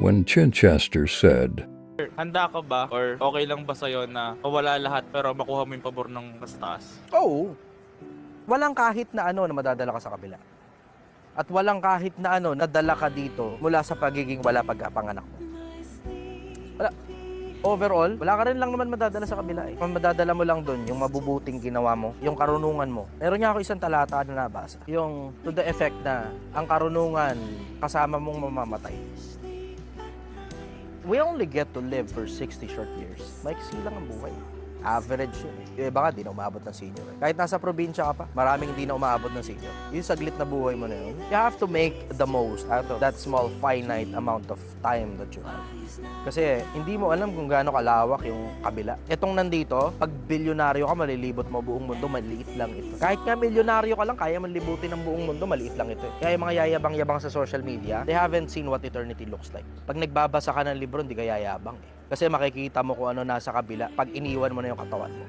when Chichester said, Handa ka ba or okay lang ba sa'yo na mawala lahat pero makuha mo yung pabor ng mas taas? Oo. Walang kahit na ano na madadala ka sa kabila. At walang kahit na ano nadala ka dito mula sa pagiging wala pagkapanganak mo. Wala. Overall, wala ka rin lang naman madadala sa kabila eh. Ang madadala mo lang doon, yung mabubuting ginawa mo, yung karunungan mo. Meron nga ako isang talata na nabasa. Yung to the effect na ang karunungan kasama mong mamamatay. We only get to live for 60 short years. Maiksi lang ang buhay. Average yun. Yung iba nga, di na umabot ng senior. Kahit nasa probinsya ka pa, maraming di na umabot ng senior. Yung saglit na buhay mo na yun, you have to make the most out of that small finite amount of time that you have. Kasi hindi mo alam kung gaano kalawak yung kabila. Itong nandito, pag bilyonaryo ka, malilibot mo buong mundo, maliit lang ito. Kahit nga milyonaryo ka lang, kaya manlibutin ng buong mundo, maliit lang ito. Kaya yung mga yayabang-yabang sa social media, they haven't seen what eternity looks like. Pag nagbabasa ka ng libro, hindi ka yayabang eh. Kasi makikita mo kung ano nasa kabila pag iniwan mo na yung katawan mo.